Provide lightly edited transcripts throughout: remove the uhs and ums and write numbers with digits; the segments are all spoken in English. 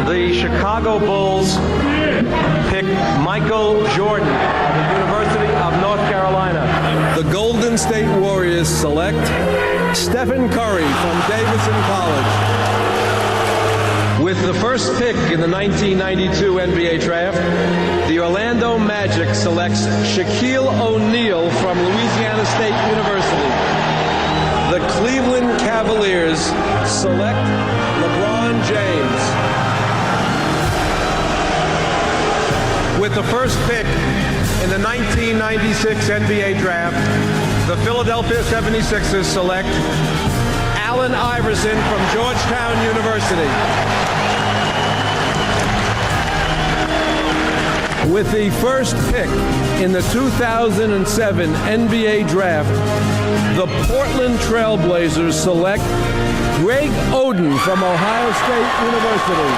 the Chicago Bulls pick Michael Jordan of the University of North Carolina. The Golden State Warriors select Stephen Kory from Davidson College. With the first pick in the 1992 NBA Draft, the Orlando Magic selects Shaquille O'Neal from Louisiana State University. The Cleveland Cavaliers select LeBron James. With the first pick in the 1996 NBA Draft, the Philadelphia 76ers select Allen Iverson from Georgetown University. With the first pick in the 2007 NBA Draft, the Portland Trail Blazers select Greg Oden from Ohio State University.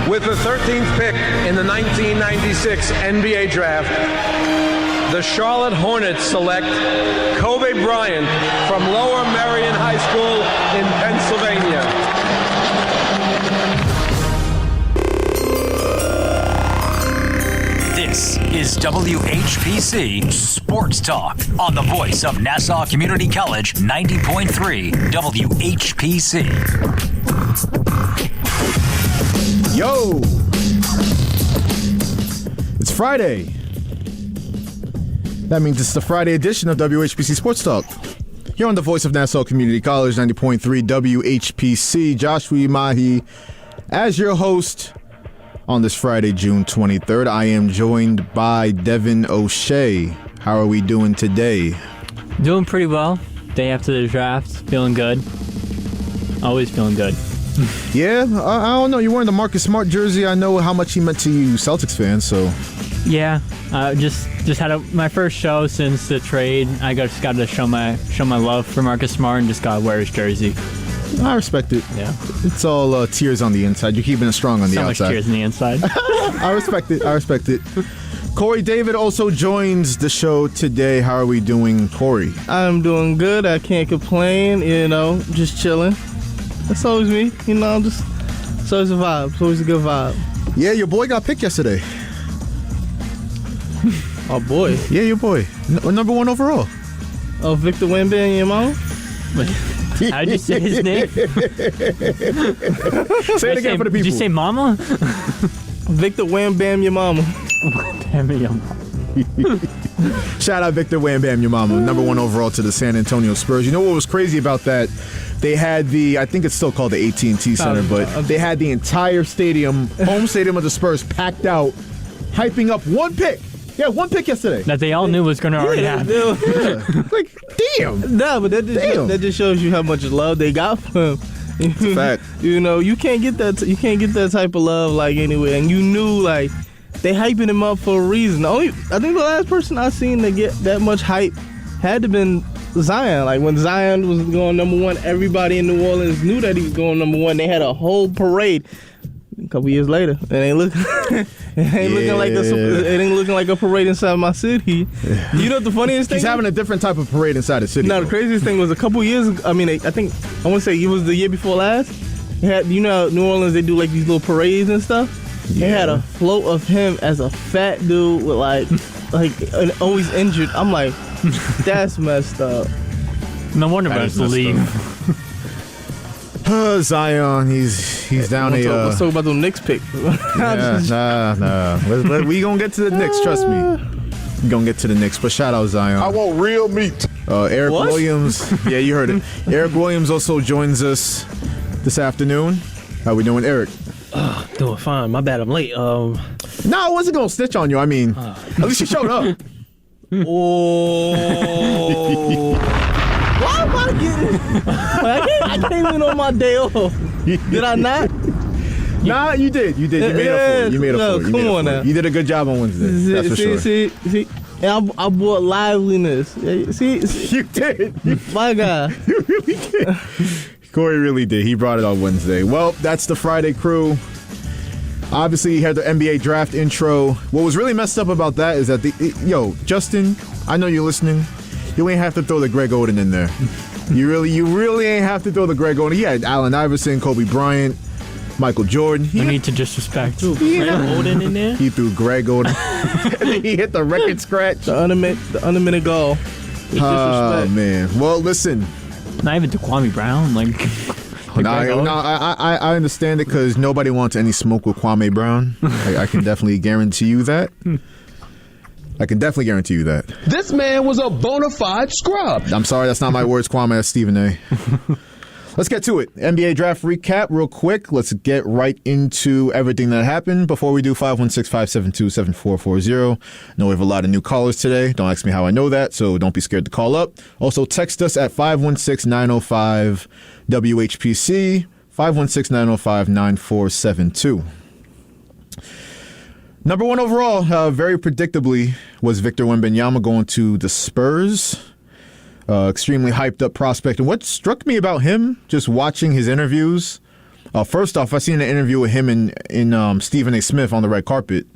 With the 13th pick in the 1996 NBA Draft, the Charlotte Hornets select Kobe Bryant from Lower Merion High School in Pennsylvania. This is WHPC Sports Talk on the voice of Nassau Community College, 90.3 WHPC. Yo! It's Friday. That means it's the Friday edition of WHPC Sports Talk. Here on the voice of Nassau Community College, 90.3 WHPC. Joshua Umahi as your host on this Friday, June 23rd. I am joined by Devin O'Shea. How are we doing today? Doing pretty well. Day after the draft. Feeling good. Always feeling good. Yeah, I don't know. You're wearing the Marcus Smart jersey. I know how much he meant to you Celtics fans, so. Yeah, just had my first show since the trade. I just got to show my love for Marcus Smart and just got to wear his jersey. I respect it. Yeah. It's all tears on the inside. You're keeping it strong on the outside. So much tears on the inside. I respect it. Kory David also joins the show today. How are we doing, Kory? I'm doing good. I can't complain. Just chilling. That's always me. It's always a vibe. It's always a good vibe. Yeah, your boy got picked yesterday. Oh, boy. Yeah, your boy. Number 1 overall. Oh, Victor Wembanyama? How'd you say his name? Say it again for the people. Did you say mama? Victor Wembanyama. Shout out Victor Wembanyama, number 1 overall to the San Antonio Spurs. You know what was crazy about that? They had I think it's still called the AT&T Center, but they had the entire stadium, home stadium of the Spurs, packed out, hyping up one pick. Yeah, one pick yesterday. That they all knew was going to already happen. Yeah. Like, damn. Nah, but that just shows you how much love they got for him. It's a fact. You can't get that. You can't get that type of love anywhere. And you knew they hyping him up for a reason. I think the last person I seen to get that much hype had to been Zion. When Zion was going number 1, everybody in New Orleans knew that he was going number 1. They had a whole parade. A couple years later, it ain't looking like a parade inside my city. Yeah. You know what the funniest thing? He's having a different type of parade inside the city. No, the craziest thing was a couple years ago. I want to say it was the year before last. New Orleans, they do these little parades and stuff. Yeah. They had a float of him as a fat dude with always injured. I'm like, that's messed up. No wonder about the league. Zion, he's down let's talk about the Knicks pick. Nah. We gonna get to the Knicks, trust me. We gonna get to the Knicks, but shout out Zion. I want real meat. Eric Williams, yeah, you heard it. Eric Williams also joins us this afternoon. How we doing, Eric? Doing fine. My bad, I'm late. No, I wasn't gonna snitch on you. I mean, at least you showed up. Oh. Why am I getting? I came in on my day off. Did I not? Nah, you did. You made up for it. Come on now. You did a good job on Wednesday. That's for sure. See. And I brought liveliness. See. You did. My God. You really did. Kory really did. He brought it on Wednesday. Well, that's the Friday crew. Obviously, you had the NBA draft intro. What was really messed up about that is that Justin, I know you're listening. You ain't have to throw the Greg Oden in there. You really ain't have to throw the Greg Oden. He had Allen Iverson, Kobe Bryant, Michael Jordan. No need to disrespect. Greg Oden in there. He threw Greg Oden. And then he hit the record scratch. The unlimited goal. Oh, man. Well, listen. Not even to Kwame Brown. Like, I understand it because nobody wants any smoke with Kwame Brown. I can definitely guarantee you that. This man was a bona fide scrub. I'm sorry, that's not my words, Kwame. That's Stephen A. Let's get to it. NBA draft recap real quick. Let's get right into everything that happened. Before we do, 516-572-7440. I know we have a lot of new callers today. Don't ask me how I know that, so don't be scared to call up. Also, text us at 516-905-WHPC, 516-905-9472. Number one overall, very predictably, was Victor Wembanyama going to the Spurs. Extremely hyped up prospect. And what struck me about him, just watching his interviews, first off, I seen an interview with him and Stephen A. Smith on the red carpet.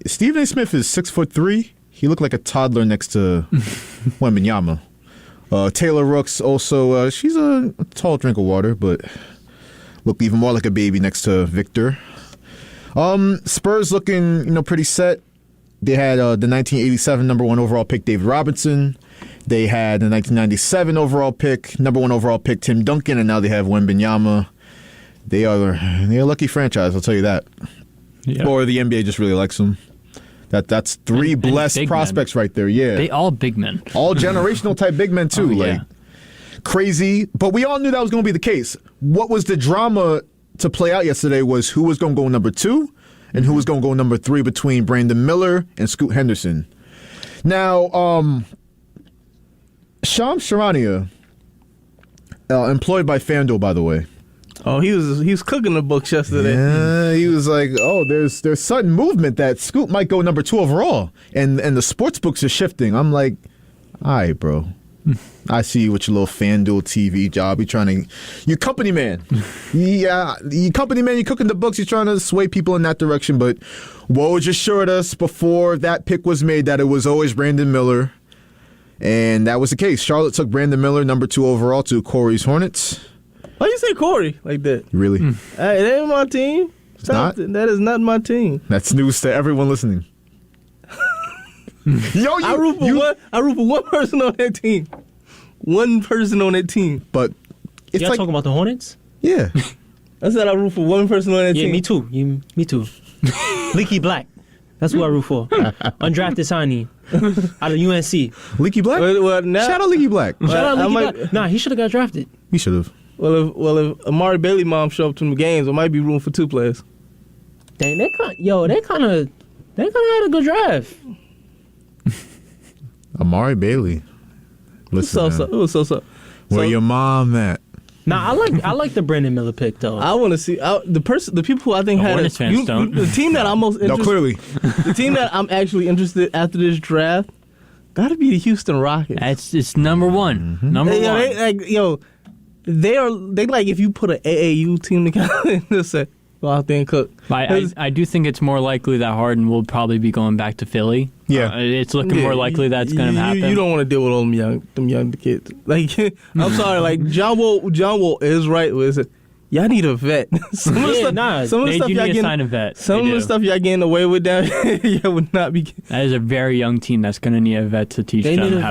Stephen A. Smith is 6'3". He looked like a toddler next to Wembanyama. Taylor Rooks also, she's a tall drink of water, but looked even more like a baby next to Victor. Spurs looking, pretty set. They had the 1987 number one overall pick, David Robinson. They had the 1997 overall pick, number one overall pick, Tim Duncan, and now they have Wembanyama. They're a lucky franchise, I'll tell you that. Yeah. Or the NBA just really likes them. That's three blessed prospects right there, yeah. They all big men. All generational type big men, too. Yeah. Crazy. But we all knew that was going to be the case. What was the drama to play out yesterday was who was going to go number 2 and who was going to go number 3 between Brandon Miller and Scoot Henderson. Now, Shams Charania, employed by FanDuel, by the way. Oh, he was cooking the books yesterday. Yeah, he was like, oh, there's sudden movement that Scoot might go number 2 overall, and the sports books are shifting. I'm like, all right, bro. I see you with your little FanDuel TV job. You company man. Yeah, you company man, you're cooking the books. You're trying to sway people in that direction. But Woj assured us before that pick was made that it was always Brandon Miller. And that was the case. Charlotte took Brandon Miller, number 2 overall, to Kory's Hornets. Why you say Kory like that? Really? Hey, it ain't my team. It's not? That is not my team. That's news to everyone listening. I root for one person on that team. One person on that team. But it's Y'all talking about the Hornets? Yeah. I said I root for one person on that team. Yeah, me too. Me too. Leaky Black. That's who I root for. Undrafted signee out of UNC. Leaky Black? Well, now, shout out Leaky Black. Shout out Leaky Black. Nah, he should have got drafted. He should have. Well, if Amari Bailey mom show up to the games, I might be rooting for 2 players. Dang, they kind of had a good draft. Amari Bailey. Listen, It was so. Where your mom at? Nah, I like the Brandon Miller pick though. I want to see the people who I think had Hornets fans don't. The team that I'm most interested. No, clearly. The team that I'm actually interested after this draft got to be the Houston Rockets. It's number 1. Mm-hmm. Number 1. They like if you put an AAU team together and just say go out there and cook. I do think it's more likely that Harden will probably be going back to Philly. Yeah, it's looking more likely that's going to happen. You don't want to deal with all them young kids. Like I'm sorry, like John Wall is right. Y'all need a vet. Some of the stuff y'all sign a vet. Some of the stuff y'all getting away with down here would not be. That is a very young team that's going to need a vet to teach them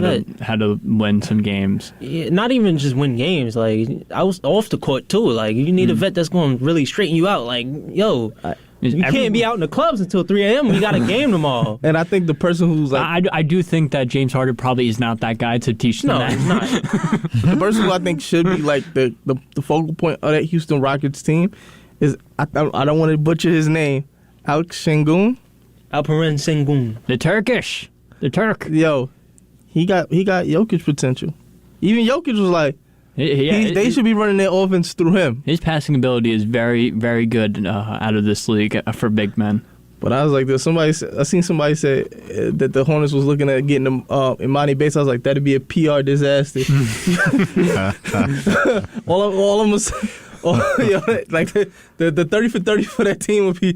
how to win some games. Yeah, not even just win games. Like I was off the court too. Like you need a vet that's going to really straighten you out. Like you can't be out in the clubs until 3 a.m. We got a game tomorrow. And I think the person who's like... I do think that James Harden probably is not that guy to teach them that. No, he's not. The person who I think should be like the focal point of that Houston Rockets team is... I don't want to butcher his name. Alperen Sengun. The Turk. Yo, he got Jokic potential. Even Jokic was like... they should be running their offense through him. His passing ability is very, very good out of this league for big men. But I was like, I seen somebody say that the Hornets was looking at getting them Imani Bates. I was like, that'd be a PR disaster. all of them was, like the 30 for 30 for that team would be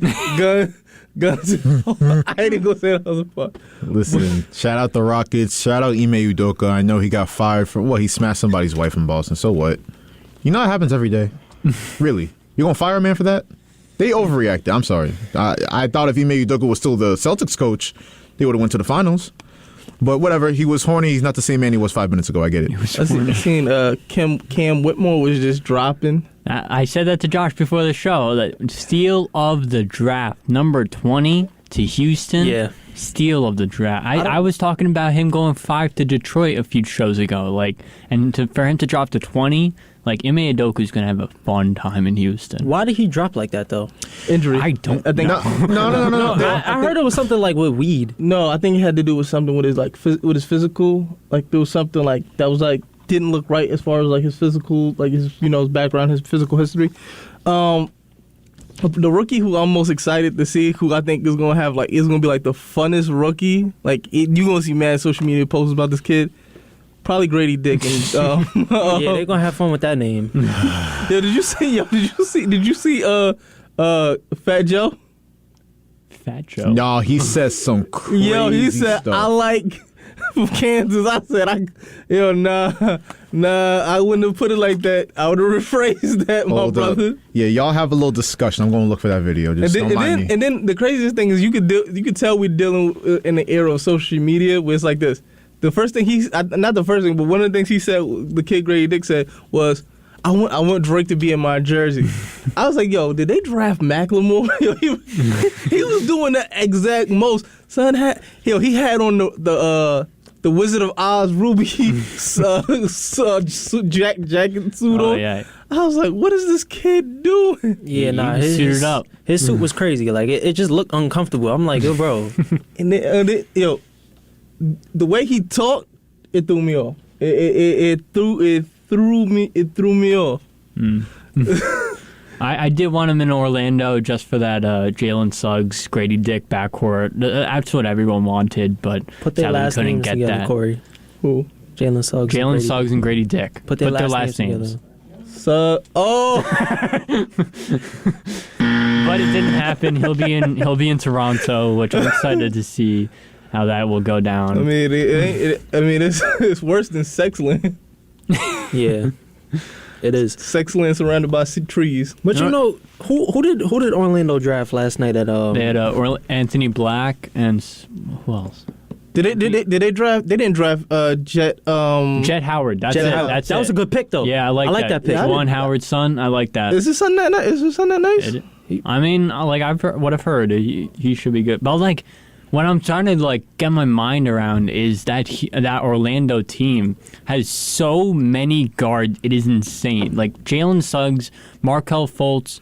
Guns. I ain't even gonna say the other part. Listen, shout out the Rockets. Shout out Ime Udoka. I know he got fired for he smashed somebody's wife in Boston. So what? You know it happens every day. Really? You gonna fire a man for that? They overreacted. I'm sorry. I thought if Ime Udoka was still the Celtics coach, they would have went to the finals. But whatever. He was horny. He's not the same man he was 5 minutes ago. I get it. I seen Cam Whitmore was just dropping. I said that to Josh before the show. That steal of the draft, number 20 to Houston. Yeah. Steal of the draft. I was talking about him going 5 to Detroit a few shows ago. For him to drop to 20, Ime Udoka's going to have a fun time in Houston. Why did he drop like that, though? Injury. I think No. I heard it was something like with weed. No, I think it had to do with something with his with his physical. Like there was something like that was like didn't look right as far as like his physical, like his his background, his physical history. The rookie who I'm most excited to see, who I think is gonna have is gonna be like the funnest rookie. You gonna see mad social media posts about this kid. Probably Grady Dick. And, Yeah, they're gonna have fun with that name. Did you see Fat Joe? Fat Joe. No, he says some crazy He said, stuff. I like from Kansas. I said, nah, I wouldn't have put it like that. I would have rephrased that, my brother. Yeah, y'all have a little discussion. I'm going to look for that video. Just don't mind me. And then the craziest thing is you could tell we're dealing in the era of social media where it's like this. The first thing not the first thing, but one of the things he said, the kid Grady Dick said was, I want Drake to be in my jersey. I was like, yo, did they draft Macklemore? He was doing the exact most. Son he had on the Wizard of Oz Ruby jacket suit on. Yeah. I was like, what is this kid doing? Yeah, nah, He suited up. His suit was crazy. Like it just looked uncomfortable. I'm like, yo, bro. And the way he talked, it threw me off. It threw me off. I did want him in Orlando just for that Jalen Suggs, Grady Dick backcourt. That's what everyone wanted, but Put their last couldn't names get together, that. Corey. Who? Jalen Suggs. Jalen Suggs and Grady Dick. Put their last names. So, But it didn't happen. He'll be in Toronto, which I'm excited to see how that will go down. I mean, it's worse than Sexland. Yeah, it is. Sexland surrounded by trees. But who did Orlando draft last night at They had Anthony Black and who else? Did they draft? They didn't draft Jet. Jet Howard. That's Jet it. Howard. That's that was a good pick though. Yeah, I like that pick. Juwan Howard's son. I like that. Is his son that nice? I mean, I've heard, he should be good. But what I'm trying to get my mind around is that that Orlando team has so many guards. It is insane. Jalen Suggs, Markelle Fultz,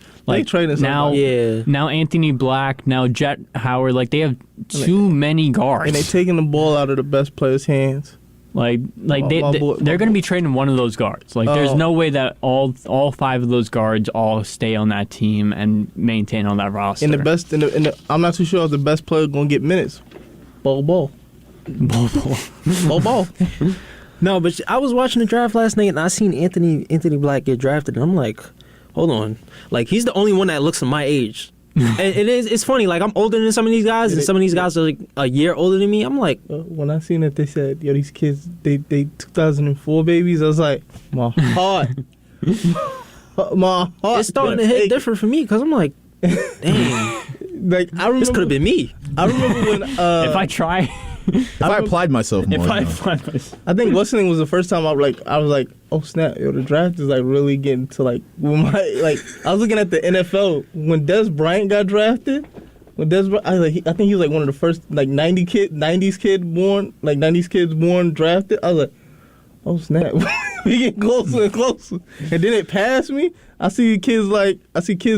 now Anthony Black, now Jet Howard. They have too many guards, and they're taking the ball out of the best players' hands. They're going to be trading one of those guards. There's no way that all 5 of those guards all stay on that team and maintain on that roster. I'm not too sure if the best player going to get minutes. Ball. No, but I was watching the draft last night and I seen Anthony Black get drafted and I'm like, hold on, he's the only one that looks my age. And it's funny, I'm older than some of these guys, and some of these guys are a year older than me. I'm like, when I seen that they said, yo, these kids, they 2004 babies, I was like, my heart. It's starting to hit different for me because I'm like, dang, this could have been me. I remember when if I try. If I applied myself more. I think listening was the first time I was like, oh snap, yo, the draft is really getting to I was looking at the NFL when Des Bryant got drafted. I think he was one of the first 90s kids born drafted. I was like, oh snap, we getting closer and closer. And then it passed me. I see kids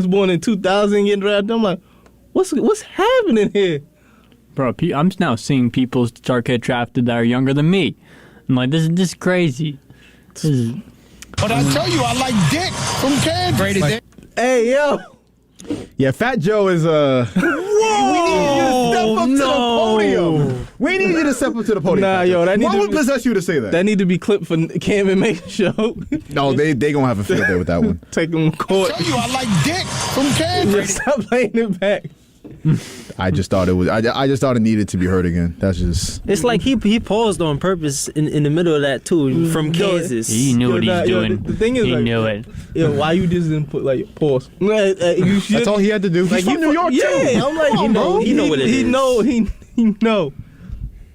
born in 2000 getting drafted. I'm like, what's happening here? Bro, I'm now seeing people start get drafted that are younger than me. I'm like, this is crazy. But I tell you, I like Dick from Kansas. Hey, yo. Yeah, Fat Joe is Whoa! We need you to step up to the podium. We need you to step up to the podium. Nah, yo, what would possess you to say that? That need to be clipped for Cam and Make show. No, they gonna have a field day with that one. Take them to court. I tell you, I like Dick from Kansas. Stop playing it back. I just thought it was. I just thought it needed to be heard again. That's just. It's like he paused on purpose in the middle of that too from Kansas. He knew what he's doing. The thing is, he like, knew it. Yeah, why you just didn't put like pause? You should. That's all he had to do. He's from New York too. Yeah, I'm like, he know what it is. He know.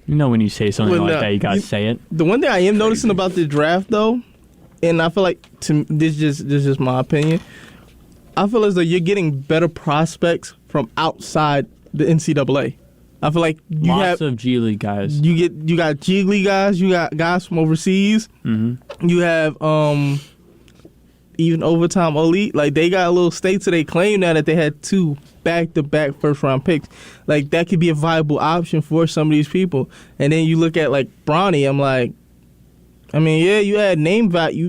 You know when you say something like that, you gotta say it. The one thing I am noticing about the draft, though, and I feel like this is just my opinion. I feel as though you're getting better prospects from outside the NCAA. I feel like you Lots have of G League guys. you got G League guys, you got guys from overseas. Mm-hmm. You have even overtime elite. Like they got a little state to their claim now that they had 2 back-to-back first-round picks. Like that could be a viable option for some of these people. And then you look at like Bronny. I'm like, I mean, yeah, you add name value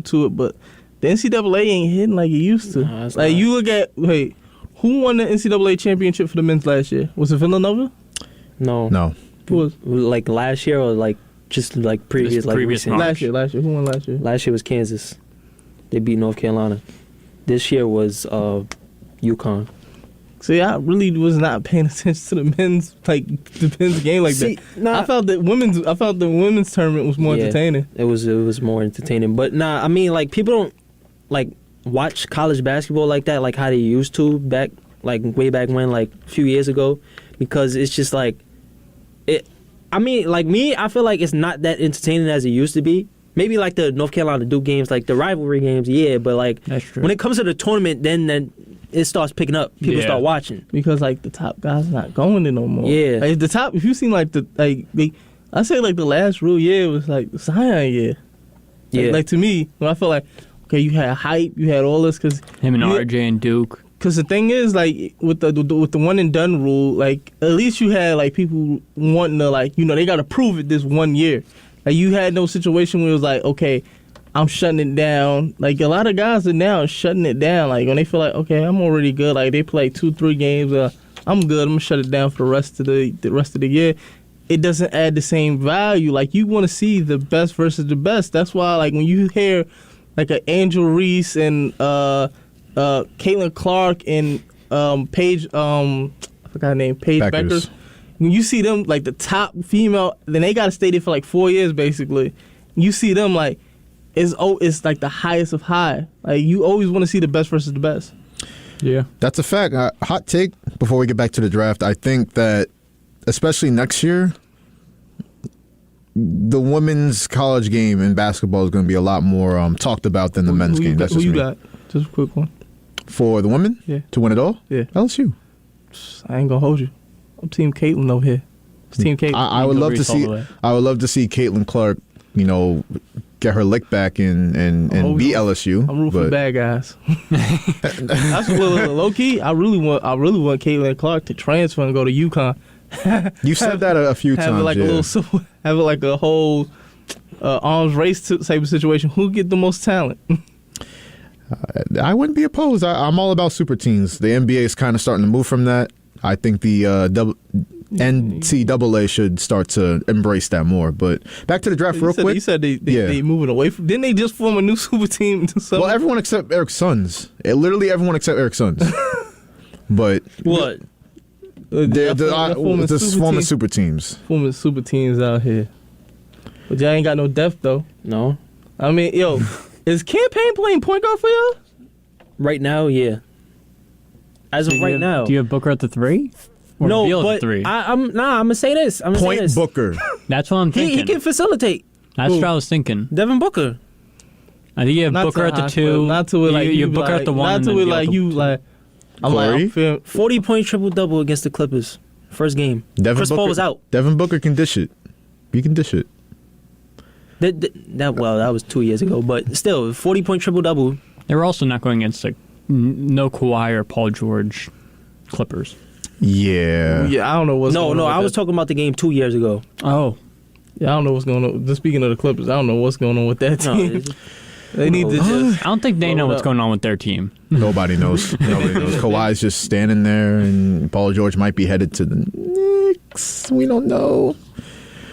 to it, but the NCAA ain't hitting like it used to. No, like you look at who won the NCAA championship for the men's last year? Was it Villanova? No. Who was Like last year or like just like previous Just like previous recent? March. last year? Who won last year? Last year was Kansas. They beat North Carolina. This year was UConn. See, I really was not paying attention to the men's game like that. Nah, I felt the women's tournament was more entertaining. It was more entertaining. But nah, I mean like people don't like watch college basketball like that, like how they used to way back when, like a few years ago, because it's just like it. I mean, like me, I feel like it's not that entertaining as it used to be. Maybe like the North Carolina Duke games, like the rivalry games, yeah. But like That's true. when it comes to the tournament, then it starts picking up. People start watching Because like the top guys not going there no more. Yeah. Like the top, if you seen like I say like the last real year was like Zion year. Yeah. Like to me, when I felt like, okay, you had hype, you had all this because Him and RJ and Duke. Because the thing is, like with the one and done rule, like at least you had like people wanting to like they got to prove it this 1 year. Like you had no situation where it was like, okay, I'm shutting it down. Like a lot of guys are now shutting it down. Like when they feel like, okay, I'm already good. Like they play 2-3 games, I'm good. I'm gonna shut it down for the rest of the year. It doesn't add the same value. Like you want to see the best versus the best. That's why like when you hear like an Angel Reese and Caitlin Clark and Paige, I forgot her name, Paige Becker. When you see them like the top female, then they got to stay there for like 4 years basically. You see them like it's like the highest of high. Like you always want to see the best versus the best. Yeah, that's a fact. Hot take before we get back to the draft. I think that especially next year, the women's college game in basketball is going to be a lot more talked about than the men's game. That's just who you me. got? Just a quick one. For the women? Yeah. To win it all? Yeah. LSU. I ain't gonna hold you. I'm Team Caitlin over here. It's Team Caitlin. I would love to see. I would love to see Caitlin Clark, get her lick back and beat LSU. I'm rooting for bad guys. That's low key. I really want Caitlin Clark to transfer and go to UConn. You said that a few times. Have it like have it like a whole arms race type of situation. Who get the most talent? I wouldn't be opposed. I'm all about super teams. The NBA is kind of starting to move from that. I think the NCAA should start to embrace that more. But back to the draft real quick. You said they moving away from. Didn't they just form a new super team? Well, everyone except Eric's sons. Literally everyone except Eric's sons. But what? They're forming super teams. Forming super teams out here. But y'all ain't got no depth though. No. I mean, is Campaign playing point guard for y'all? Right now, yeah. As of right now. Do you have Booker at the 3? Or No, Beal but at the 3? I'm gonna say this. Point Booker. That's what I'm thinking. He can facilitate. That's what I was thinking. Devin Booker. I think you have Booker at the 2. Not to it like you have Booker at the 1. Not to it like you like. I'm Kory? like, 40-point triple-double against the Clippers. First game. Chris Paul was out. Devin Booker can dish it. He can dish it. That was 2 years ago, but still, 40-point triple-double. They were also not going against no Kawhi or Paul George Clippers. Yeah. Yeah, I don't know what's going on. No, I was talking about the game 2 years ago. Oh. Yeah, I don't know what's going on. Just speaking of the Clippers, I don't know what's going on with that team. They need to just. I don't think they know what's going on with their team. Nobody knows. Nobody knows. Kawhi's just standing there, and Paul George might be headed to the Knicks. We don't know.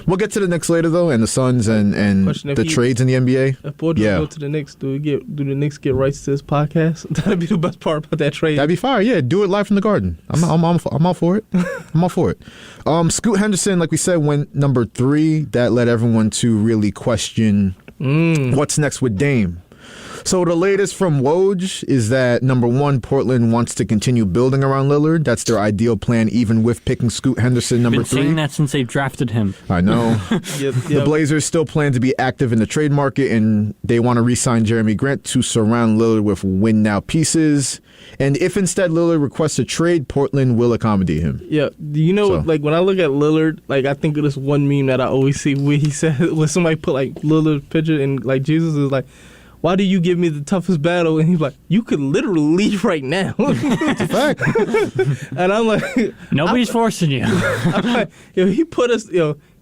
We'll get to the Knicks later though, and the Suns and the trades in the NBA. If Portland go to the Knicks, do the Knicks get rights to this podcast? That'd be the best part about that trade. That'd be fire. Yeah, do it live from the Garden. I'm all for it. I'm all for it. Scoot Henderson, like we said, went number 3. That led everyone to really question what's next with Dame. So the latest from Woj is that, number 1, Portland wants to continue building around Lillard. That's their ideal plan, even with picking Scoot Henderson number 3. Been saying that since they drafted him. I know. The Blazers still plan to be active in the trade market, and they want to re-sign Jeremy Grant to surround Lillard with win-now pieces. And if instead Lillard requests a trade, Portland will accommodate him. Yeah, you know, like when I look at Lillard, like I think of this one meme that I always see where he said, when somebody put like Lillard's picture and like Jesus is like, why do you give me the toughest battle? And he's like, you could literally leave right now. It's a fact. And I'm like, nobody's forcing you. I'm like, he put us,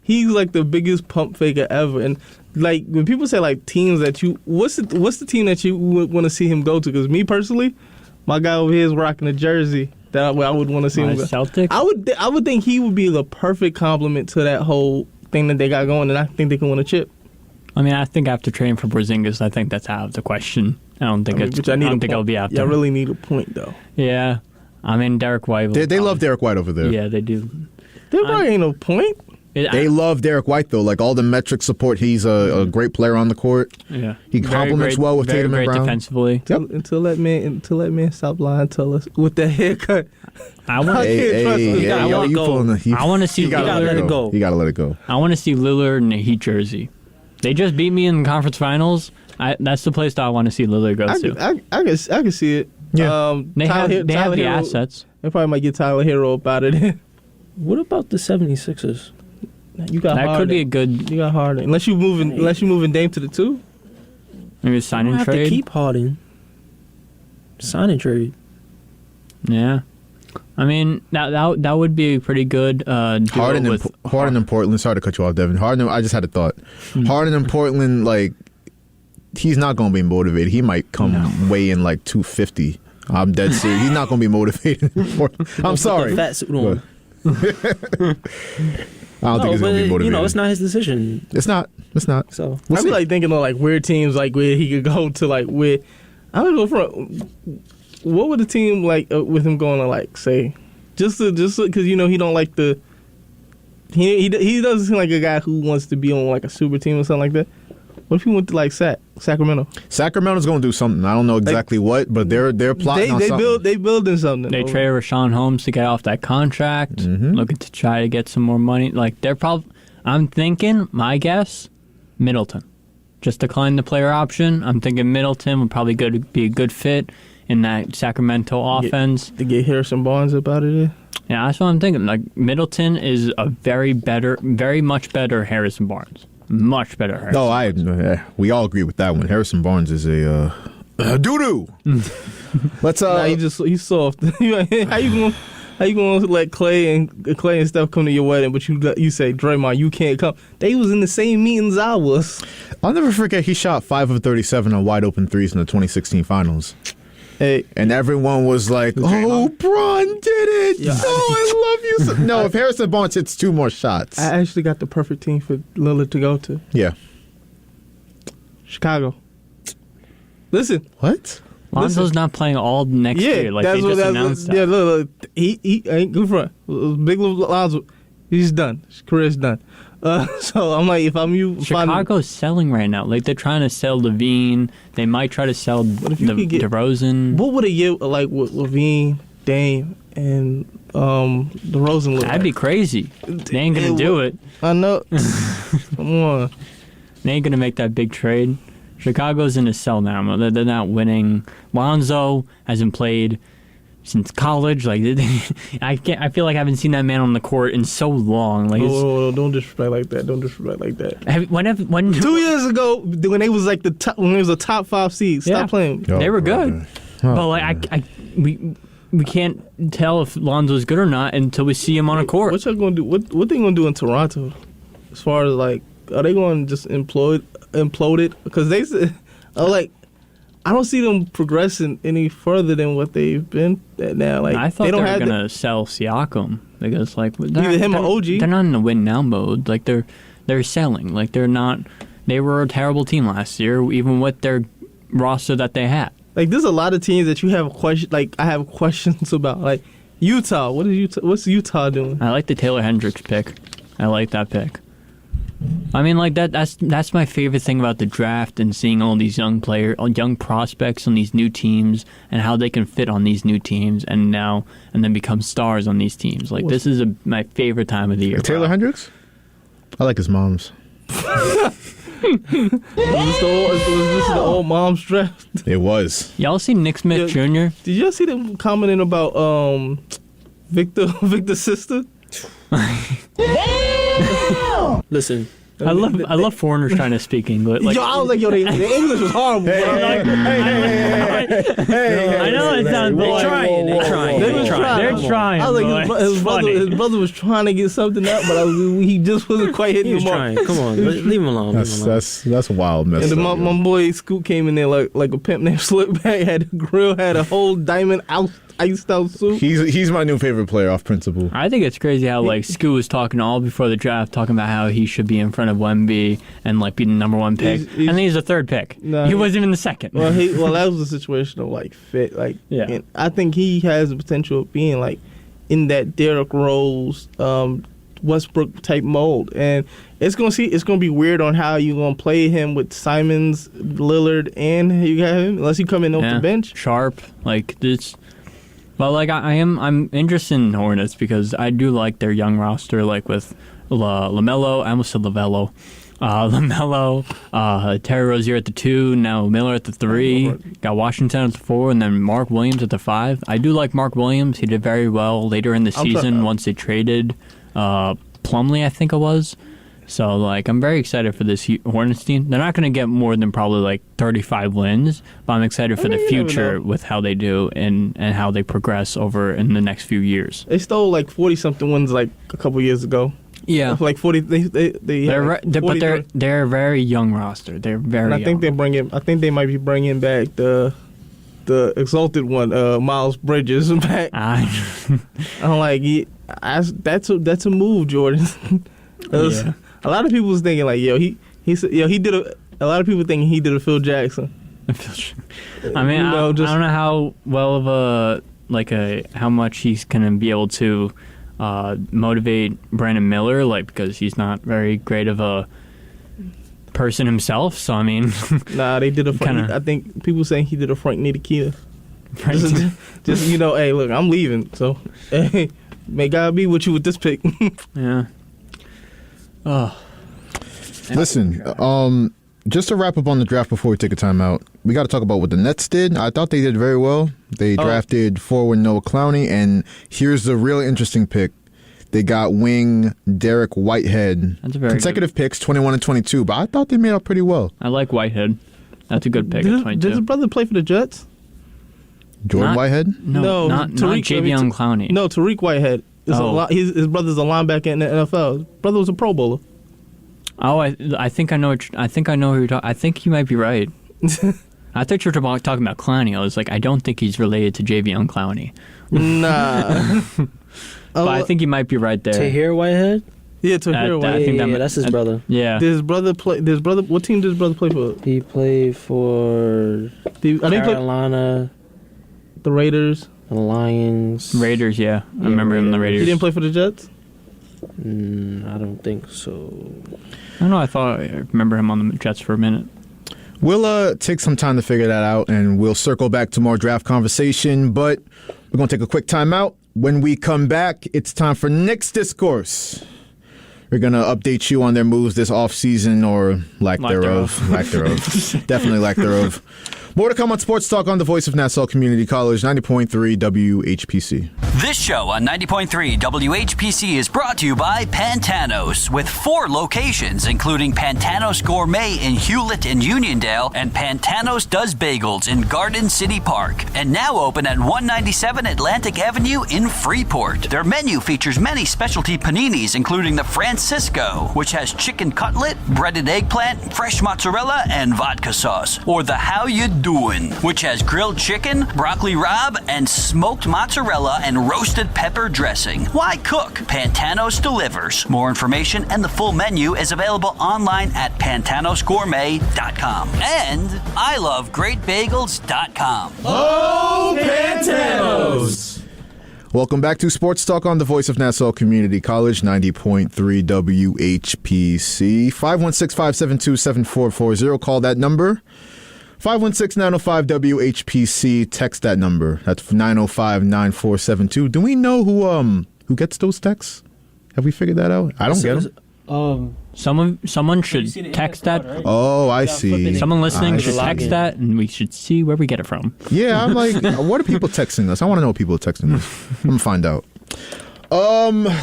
he's like the biggest pump faker ever. And like when people say like teams that what's the team that you would want to see him go to? Because me personally, my guy over here is rocking a jersey that I would want to see him go. Celtics? I would think he would be the perfect complement to that whole thing that they got going, and I think they can win a chip. I mean, I think after trading for Porzingis, I think that's out of the question. I don't think it'll be out there. Yeah, I really need a point though. Yeah, I mean Derek White. They love Derek White over there. Yeah, they do. Derek White ain't no point. They love Derek White though. Like all the metric support, he's a great player on the court. Yeah, he complements well with Tatum and Brown. Defensively. Yep. Until that man stop lying, tell us with that haircut. I want to see. You gotta let it go. You gotta let it go. I want to see Lillard in a Heat jersey. They just beat me in the conference finals. That's the place that I want to see Lillard go to. I can see it. Yeah. They have the assets. They probably might get Tyler Hero up out of there. What about the 76ers? You got that Harden. Could be a good. You got Harden. Unless you moving Dame to the 2. Maybe sign and trade. Have to keep Harden. Sign and trade. Yeah. I mean, that would be a pretty good Harden and Portland. Sorry to cut you off, Devin. Harden, I just had a thought. Harden and Portland, like, he's not going to be motivated. He might come weigh in like 250. I'm dead serious. He's not going to be motivated. I'm sorry. Fat suit on. I don't think he's going to be motivated. You know, it's not his decision. It's not. So I be like thinking of like weird teams, like where he could go to, like where I don't know from. What would the team like with him going to like say, just because he don't like the. He doesn't seem like a guy who wants to be on like a super team or something like that. What if he went to like Sacramento? Sacramento's going to do something. I don't know exactly what, but they're plotting on something. They building something. They traded Rashawn Holmes to get off that contract, looking to try to get some more money. Like they're probably. I'm thinking, my guess, Middleton. Just decline the player option. I'm thinking Middleton would probably be a good fit in that Sacramento offense. To get Harrison Barnes up out of there? Yeah, that's what I'm thinking. Like Middleton is a very much better Harrison Barnes. Much better Harrison Barnes. We all agree with that one. Harrison Barnes is a doo-doo. Let's he's soft. How you gonna let Clay and Steph come to your wedding, but you say, Draymond, you can't come? They was in the same meetings I was. I'll never forget he shot 5 of 37 on wide open threes in the 2016 finals. Hey, and everyone was like, "Oh, Bron did it! Yeah. I love you." So. No, if Harrison Barnes hits 2 more shots, I actually got the perfect team for Lillard to go to. Yeah, Chicago. Listen, what? Lonzo's not playing all next year. Like they just announced that. Yeah, look, he ain't good front. Big Lonzo, he's done. His career's done. So I'm like, if I'm you, Chicago's selling right now. Like they're trying to sell Levine. They might try to sell DeRozan. What would a year like with Levine, Dame, and DeRozan look? That'd be crazy. They ain't gonna do it. I know. Come on. They ain't gonna make that big trade. Chicago's in a sell now. They're not winning. Lonzo hasn't played since college. Like I feel like I haven't seen that man on the court in so long. Like don't disrespect like that. Don't disrespect like that. When 2 years ago, when they was like when it was a top 5 seed, stop playing. They were good, but like we can't tell if Lonzo's good or not until we see him on a court. What y'all gonna do? What they gonna do in Toronto? As far as like, are they going to just implode it? Because they said, I don't see them progressing any further than what they've been at now. Like I thought they were going to sell Siakam because like either him or OG. They're not in the win now mode. Like they're they're selling. Like they were a terrible team last year, even with their roster that they had. Like, there's a lot of teams that you have I have questions about. Like Utah, what's Utah doing? I like the Taylor Hendricks pick. I like that pick. I mean, like that's my favorite thing about the draft and seeing all these young prospects on these new teams and how they can fit on these new teams and then become stars on these teams. Like, this is my favorite time of the year. Taylor Hendricks? I like his mom's. Was this the old mom's draft? It was. Y'all see Nick Smith Jr.? Did y'all see them commenting about Victor's sister? Listen, I love foreigners trying to speak English. Like, I was like, the English was horrible. I know it sounds boring. They're trying. I was like, his brother was trying to get something up, but he just wasn't quite hitting the mark. Come on, leave him alone. That's wild, mess. And then my boy Scoot came in there like a pimp named Slipback, had a grill, had a whole diamond iced out suit. He's my new favorite player off principle. I think it's crazy how like Scoot was talking all before the draft, talking about how he should be in front of Wemby and like be the number one pick, and then he's the third pick. He wasn't even the second. Well, that was a situation of like fit. Like, yeah. And I think he has the potential of being like in that Derrick Rose, Westbrook type mold, and it's gonna be weird on how you gonna play him with Simons, Lillard, and you got him unless you come in off the bench. Sharp, like this. Well, like I'm interested in Hornets because I do like their young roster, like with LaMelo. I almost said LaVelo. LaMelo, Terry Rozier at the 2, now Miller at the 3. Got Washington at the 4, and then Mark Williams at the 5. I do like Mark Williams. He did very well later in the season once they traded Plumlee, I think it was. So, like, I'm very excited for this Hornets team. They're not going to get more than probably, like, 35 wins, but I'm excited for the future with how they do and how they progress over in the next few years. They stole, like, 40-something wins, like, a couple years ago. Yeah. Like, 40, but they're a very young roster. They're very young. I think they might be bringing back the exalted one, Miles Bridges, back. I'm like, that's a move, Jordan. Yeah. A lot of people was thinking like, he did a lot of people thinking he did a Phil Jackson. I mean, I don't know how well of how much he's gonna be able to motivate Brandon Miller, like, because he's not very great of a person himself. So I mean, nah, they did I think people saying he did a Frank Ntilikina. Just hey, look, I'm leaving, so hey, may God be with you with this pick. Yeah. Oh. Listen, just to wrap up on the draft before we take a timeout, we got to talk about what the Nets did. I thought they did very well. They drafted forward Noah Clowney, and here's the really interesting pick. They got wing Derek Whitehead. That's a very consecutive picks, 21 and 22, but I thought they made out pretty well. I like Whitehead. That's a good pick at 22. Did his brother play for the Jets? Whitehead? No, not Javion Clowney. No, Tariq Whitehead. His brother's a linebacker in the NFL. His brother was a Pro Bowler. Oh, I think I know. I think I know who you're talking. I think you might be right. I thought you were talking about Clowney. I was like, I don't think he's related to Javion Clowney. Nah. But I think you might be right there. Tahir Whitehead? Yeah, Tahir Whitehead. That's his brother. Yeah. Did his brother play? What team did his brother play for? He played for Carolina. The Raiders. The Lions. Raiders, yeah. I remember him in the Raiders. He didn't play for the Jets? I don't think so. I don't know. I remember him on the Jets for a minute. We'll take some time to figure that out, and we'll circle back to more draft conversation, but we're going to take a quick timeout. When we come back, it's time for Knicks Discourse. We're going to update you on their moves this offseason, or lack thereof. Lack thereof. Definitely lack thereof. More to come on Sports Talk on the voice of Nassau Community College, 90.3 WHPC. This show on 90.3 WHPC is brought to you by Pantanos, with 4 locations, including Pantanos Gourmet in Hewlett and Uniondale, and Pantanos Does Bagels in Garden City Park, and now open at 197 Atlantic Avenue in Freeport. Their menu features many specialty paninis, including the Francisco, which has chicken cutlet, breaded eggplant, fresh mozzarella, and vodka sauce, or the How You doing, which has grilled chicken, broccoli rabe, and smoked mozzarella and roasted pepper dressing. Why cook? Pantanos delivers. More information and the full menu is available online at pantanosgourmet.com and ilovegreatbagels.com. Oh, Pantanos! Welcome back to Sports Talk on the Voice of Nassau Community College, 90.3 WHPC. 516-572-7440. Call that number. 516-905-WHPC. Text that number. That's 905-9472. Do we know who gets those texts? Have we figured that out? I don't get them. Someone should text that. Right? Oh, I see. Someone listening should text that, and we should see where we get it from. Yeah, I'm like, what are people texting us? I want to know what people are texting us. I'm gonna find out.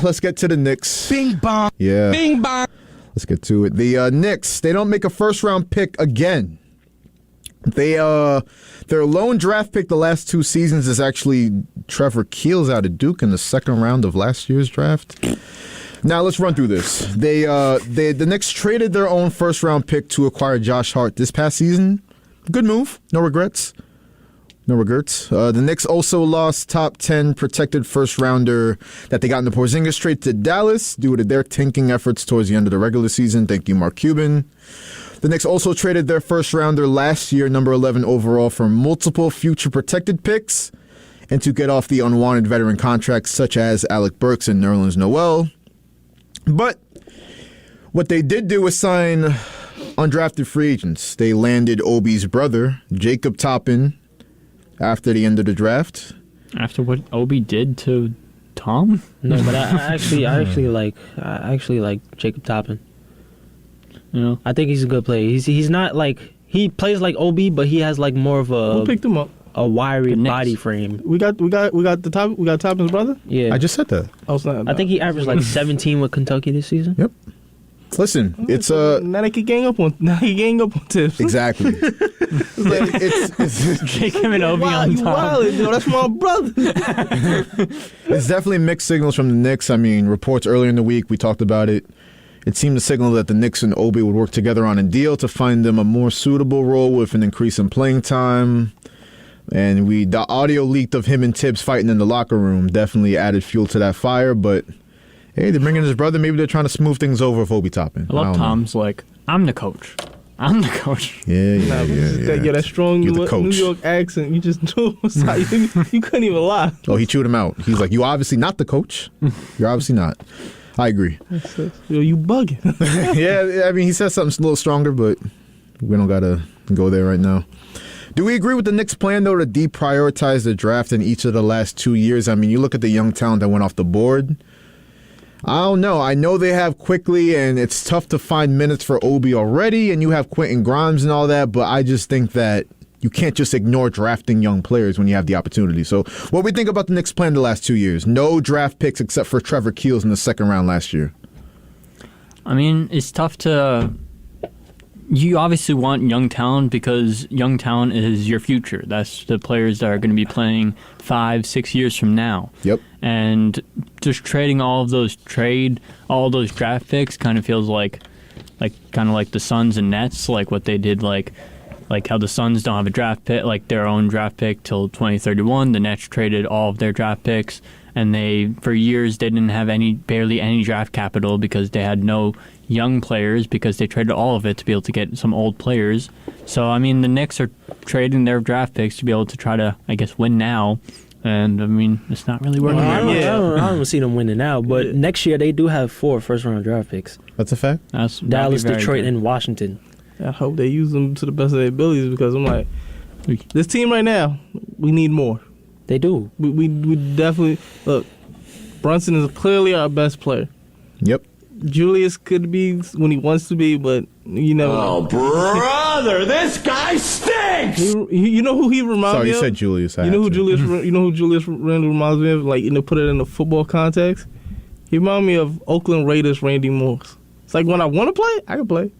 Let's get to the Knicks. Bing bong. Yeah. Bing bong. Let's get to it. The Knicks, they don't make a first-round pick again. They their lone draft pick the last 2 seasons is actually Trevor Keels out of Duke in the second round of last year's draft. Now let's run through this. The Knicks traded their own first-round pick to acquire Josh Hart this past season. Good move. No regrets. No regrets. The Knicks also lost top 10 protected first-rounder that they got in the Porzingis trade to Dallas due to their tanking efforts towards the end of the regular season. Thank you, Mark Cuban. The Knicks also traded their first-rounder last year, number 11 overall, for multiple future protected picks and to get off the unwanted veteran contracts such as Alec Burks and Nerlens Noel. But what they did do was sign undrafted free agents. They landed Obi's brother, Jacob Toppin, after the end of the draft. After what Obi did to Tom? No, but I actually like Jacob Toppin. You know, I think he's a good player. He's not like he plays like Obi, but he has like more of a Who picked him up? a wiry body frame. We got Toppin's brother. Yeah, I just said that. Oh, it's not, I think he averaged like 17 with Kentucky this season. Yep. Listen, it's now they can gang up on tips. exactly. it's Jacob and Obi on You top. wildin', dude. That's my brother. It's definitely mixed signals from the Knicks. I mean, reports earlier in the week, we talked about it. It seemed to signal that the Knicks and Obi would work together on a deal to find them a more suitable role with an increase in playing time. And the audio leaked of him and Tibbs fighting in the locker room definitely added fuel to that fire. But hey, they're bringing his brother. Maybe they're trying to smooth things over with Obi Toppin. I love Tom's like, I'm the coach. I'm the coach. Yeah. That strong You're the New coach. York accent. You just knew. You couldn't even lie. Oh, he chewed him out. He's like, you obviously not the coach. You're obviously not. I agree. Yo, you bugging. Yeah, I mean, he said something a little stronger, but we don't got to go there right now. Do we agree with the Knicks' plan, though, to deprioritize the draft in each of the last 2 years? I mean, you look at the young talent that went off the board. I don't know. I know they have Quickly, and it's tough to find minutes for Obi already, and you have Quentin Grimes and all that, but I just think that you can't just ignore drafting young players when you have the opportunity. So what we think about the Knicks' plan the last 2 years? No draft picks except for Trevor Keels in the second round last year. I mean, it's tough to... You obviously want young talent because young talent is your future. That's the players that are going to be playing 5-6 years from now. Yep. And just trading all those draft picks kind of feels like the Suns and Nets, like what they did, like how the Suns don't have a draft pick, like their own draft pick till 2031. The Nets traded all of their draft picks, and for years they didn't have barely any draft capital because they had no young players because they traded all of it to be able to get some old players. So, I mean, the Knicks are trading their draft picks to be able to try to, I guess, win now. And, I mean, it's not really working. I don't see them winning now, but next year they do have 4 first-round draft picks. That's a fact. Dallas, Detroit, and Washington. I hope they use them to the best of their abilities because I'm like, this team right now, we need more. They do. We definitely... Look, Brunson is clearly our best player. Yep. Julius could be when he wants to be, but you never know. Brother, this guy stinks. You know who he reminds me of? Sorry, you said Julius. You know who Julius Randle reminds me of? Like, put it in the football context. He reminds me of Oakland Raiders Randy Moss. It's like when I want to play, I can play.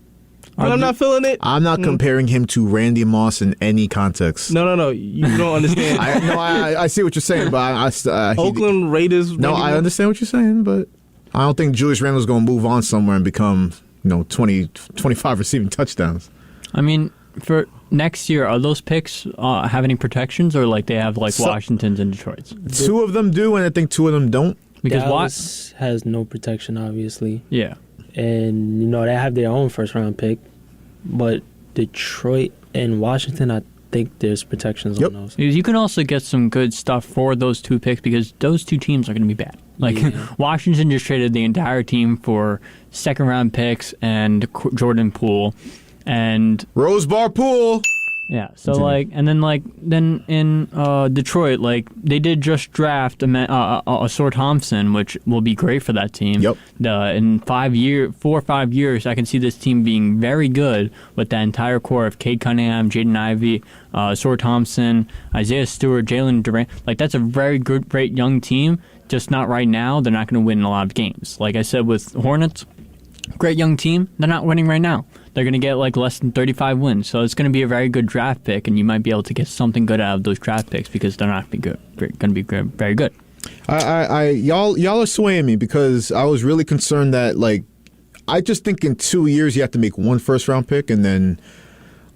When I'm not feeling it, I'm not comparing him to Randy Moss in any context. No. You don't understand. I see what you're saying, but Oakland Raiders. No, I understand what you're saying, but I don't think Julius Randle's going to move on somewhere and become 20, 25 receiving touchdowns. I mean, for next year, are those picks have any protections, or like they have like Washington's and Detroit's? 2 of them do, and I think 2 of them don't. Because Dallas has no protection, obviously. Yeah. And, they have their own first-round pick. But Detroit and Washington, I think there's protections on those. You can also get some good stuff for those 2 picks because those 2 teams are going to be bad. Like, Washington just traded the entire team for second-round picks and Jordan Poole. And Rose Bar Poole. Yeah, so then in Detroit, like they did just draft a Sor Thompson, which will be great for that team. Yep. In 4 or 5 years, I can see this team being very good with that entire core of Cade Cunningham, Jaden Ivey, Sor Thompson, Isaiah Stewart, Jalen Durant. Like that's a very good, great young team. Just not right now. They're not going to win a lot of games. Like I said with Hornets, great young team. They're not winning right now. They're going to get like less than 35 wins. So it's going to be a very good draft pick, and you might be able to get something good out of those draft picks because they're not going to be very good. Y'all are swaying me because I was really concerned that like I just think in 2 years you have to make 1 first-round pick and then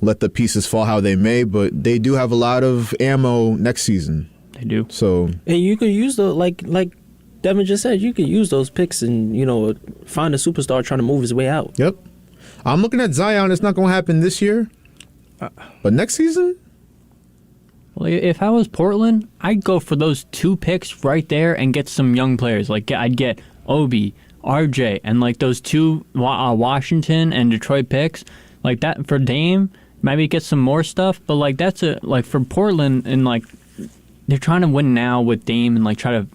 let the pieces fall how they may. But they do have a lot of ammo next season. They do. So and you could use the like Devin just said, you could use those picks and find a superstar trying to move his way out. Yep. I'm looking at Zion. It's not going to happen this year. But next season? Well, if I was Portland, I'd go for those 2 picks right there and get some young players. Like I'd get Obi, RJ, and like those 2 Washington and Detroit picks. Like that for Dame, maybe get some more stuff. But like that's for Portland, and like they're trying to win now with Dame and like try to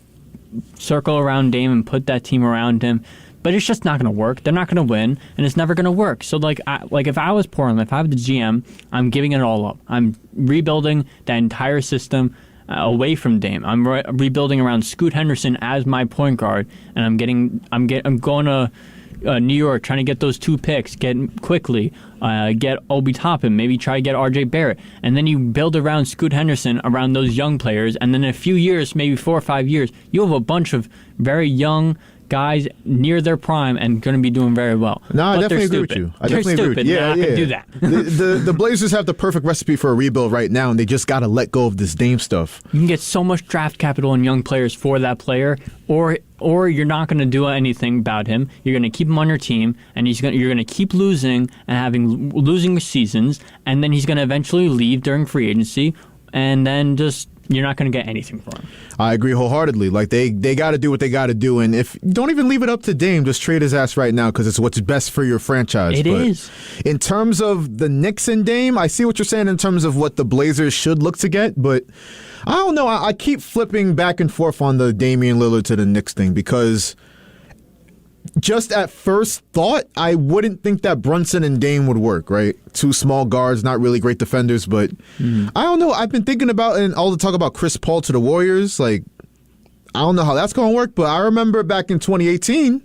circle around Dame and put that team around him. But it's just not going to work. They're not going to win, and it's never going to work. So, if I was Portland, if I was the GM, I'm giving it all up. I'm rebuilding that entire system away from Dame. I'm rebuilding around Scoot Henderson as my point guard, and I'm going to New York, trying to get those 2 picks, get quickly, get Obi Toppin, maybe try to get RJ Barrett, and then you build around Scoot Henderson, around those young players, and then in a few years, maybe 4 or 5 years, you have a bunch of very young guys near their prime and going to be doing very well. No, I definitely agree with you. They're stupid. They're not going to do that. The Blazers have the perfect recipe for a rebuild right now, and they just got to let go of this Dame stuff. You can get so much draft capital and young players for that player, or you're not going to do anything about him. You're going to keep him on your team, and you're going to keep losing and having losing seasons, and then he's going to eventually leave during free agency, and then just you're not going to get anything for him. I agree wholeheartedly. Like they got to do what they got to do, and if don't even leave it up to Dame, just trade his ass right now because it's what's best for your franchise. It is. In terms of the Knicks and Dame, I see what you're saying in terms of what the Blazers should look to get, but I don't know. I keep flipping back and forth on the Damian Lillard to the Knicks thing because just at first thought, I wouldn't think that Brunson and Dame would work, right? 2 small guards, not really great defenders, but I don't know. I've been thinking about, and all the talk about Chris Paul to the Warriors, like, I don't know how that's going to work, but I remember back in 2018,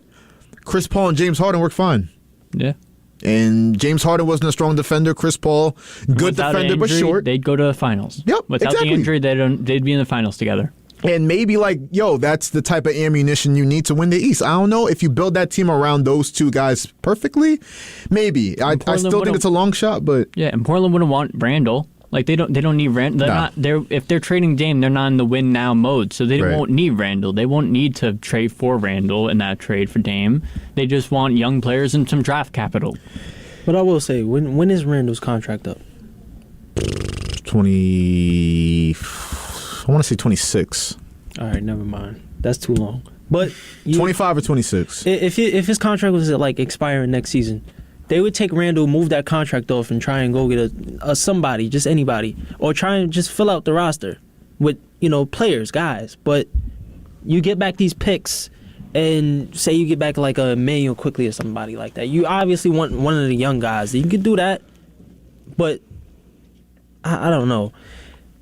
Chris Paul and James Harden worked fine. Yeah. And James Harden wasn't a strong defender. Chris Paul, good defender, but short. They'd go to the finals. Yep, Without exactly. the injury, they'd be in the finals together. And maybe that's the type of ammunition you need to win the East. I don't know if you build that team around those 2 guys perfectly. Maybe I still think it's a long shot, but yeah. And Portland wouldn't want Randall. Like they don't need Randall. If they're trading Dame, they're not in the win now mode, so they won't need Randall. They won't need to trade for Randall in that trade for Dame. They just want young players and some draft capital. But I will say, when is Randall's contract up? 20. I want to say 26. All right, never mind. That's too long. But 25 or 26. If his contract was expiring next season, they would take Randall, move that contract off, and try and go get a somebody, just anybody, or try and just fill out the roster with players, guys. But you get back these picks, and say you get back like a Emmanuel Quickly or somebody like that. You obviously want one of the young guys. You can do that, but I don't know.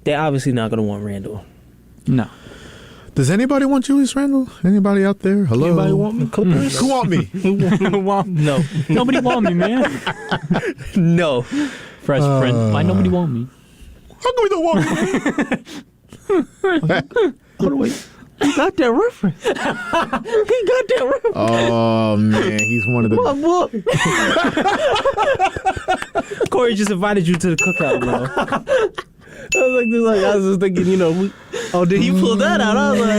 They're obviously not going to want Randall. No. Does anybody want Julius Randle? Anybody out there? Hello? Anybody want me? Clippers? Who want me? No. Nobody want me, man. No. Fresh friend. Why nobody want me? How come we don't want me? Hold on, wait. He got that reference. He got that reference. Oh, man. He's one of the... What? Kory just invited you to the cookout, bro. I was just thinking, did he pull that out? I was like,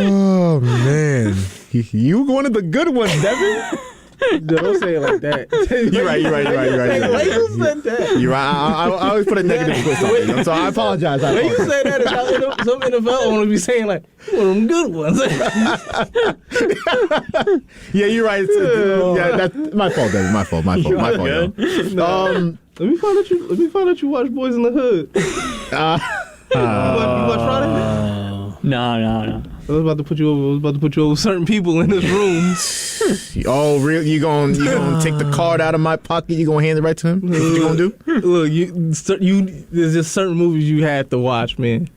Oh man, you one of the good ones, Devin. don't say it like that. You're right. Why you said that? You're right. I always put a negative twist on it. So I apologize. When you say that, some NFL owners be saying like, one of them good ones. Yeah, you're right. Yeah, that's my fault, Devin. My fault. Yo. Let me find out you watch Boys in the Hood. You watch Friday? No. I was about to put you over certain people in this room. Oh, really? You gonna take the card out of my pocket? You gonna hand it right to him? That's what you gonna do? Look, there's just certain movies you had to watch, man.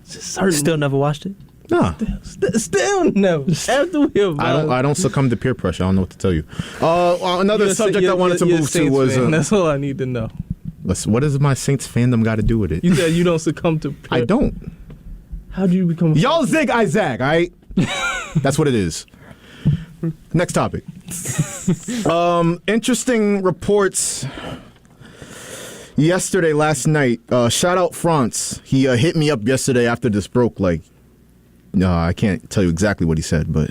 Still never watched it? Nah. Still no. After we I don't succumb to peer pressure. I don't know what to tell you. Another subject I wanted to move to was that's all I need to know. What does my Saints fandom got to do with it? You said you don't succumb to peer. I don't. How do you become? Y'all zig, I zag. All right. That's what it is. Next topic. Interesting reports. Last night. Shout out France. He hit me up yesterday after this broke. I can't tell you exactly what he said, but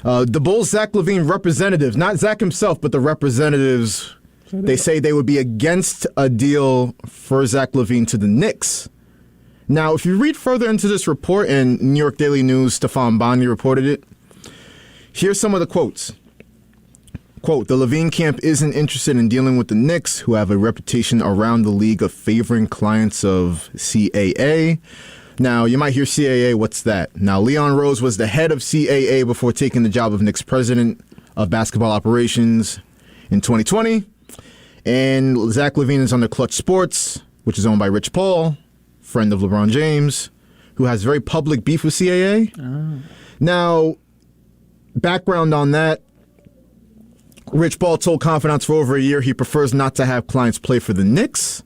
the Bulls' Zach LaVine representatives, not Zach himself, but the representatives, they say they would be against a deal for Zach LaVine to the Knicks. Now, if you read further into this report, and New York Daily News, Stefan Bondy reported it, here's some of the quotes. Quote, the LaVine camp isn't interested in dealing with the Knicks, who have a reputation around the league of favoring clients of CAA. Now, you might hear CAA, what's that? Now, Leon Rose was the head of CAA before taking the job of Knicks president of basketball operations in 2020. And Zach LaVine is under Clutch Sports, which is owned by Rich Paul, friend of LeBron James, who has very public beef with CAA. Oh. Now, background on that, Rich Paul told Confidants for over a year he prefers not to have clients play for the Knicks.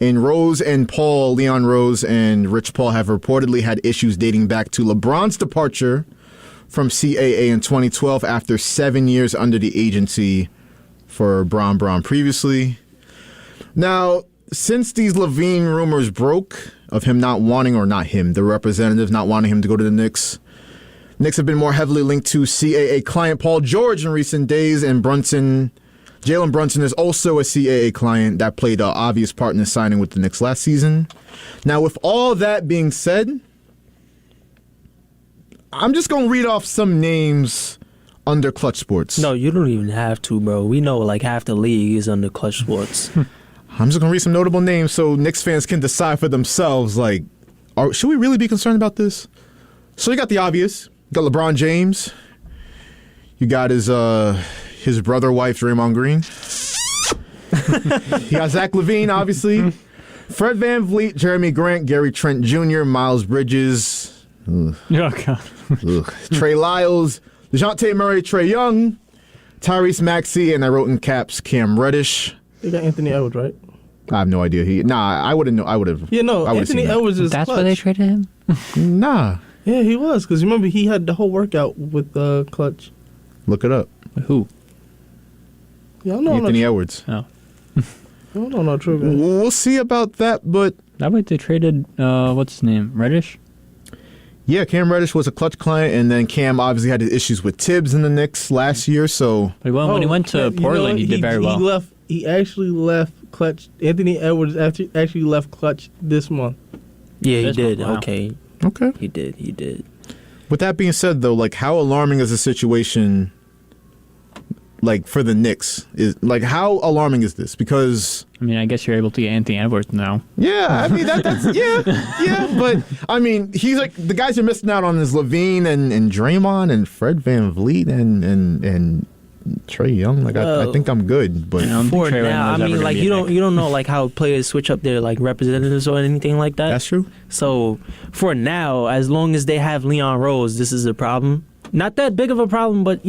And Leon Rose and Rich Paul have reportedly had issues dating back to LeBron's departure from CAA in 2012 after 7 years under the agency for Braun previously. Now, since these LaVine rumors broke of him not wanting, or not him, the representatives not wanting him to go to the Knicks have been more heavily linked to CAA client Paul George in recent days, and Jalen Brunson is also a CAA client that played an obvious part in the signing with the Knicks last season. Now, with all that being said, I'm just going to read off some names under Clutch Sports. No, you don't even have to, bro. We know half the league is under Clutch Sports. I'm just going to read some notable names so Knicks fans can decide for themselves, should we really be concerned about this? So you got the obvious. You got LeBron James. You got his brother, wife, Draymond Green. You got Zach LaVine, obviously. Fred VanVleet, Jeremy Grant, Gary Trent Jr., Miles Bridges. Trey Lyles, DeJounte Murray, Trae Young, Tyrese Maxey, and I wrote in caps Cam Reddish. They got Anthony Edwards, right? I have no idea. I wouldn't know. I would have. Yeah, no, Anthony Edwards is That's Clutch. why they traded him? Nah. Yeah, he was. Because remember, he had the whole workout with Clutch. Look it up. Who? Yeah, I don't know. Anthony Edwards. Oh. I don't know. True. We'll see about that, but... That way they traded, what's his name? Reddish? Yeah, Cam Reddish was a Clutch client, and then Cam obviously had his issues with Tibbs in the Knicks last year, so... When he went to Portland, he did very well. He actually left Clutch. Anthony Edwards actually left Clutch this month. Yeah, he did. Wow. Okay. He did. With that being said, though, how alarming is the situation, for the Knicks? How alarming is this? Because... I mean, I guess you're able to get Anthony Edwards now. Yeah, I mean, that's... Yeah, but, I mean, he's the guys you're missing out on is LaVine and Draymond and Fred VanVleet and Trae Young. I think I'm good, but... For now, I mean, you don't know, how players switch up their, representatives or anything like that. That's true. So, for now, as long as they have Leon Rose, this is a problem. Not that big of a problem, but,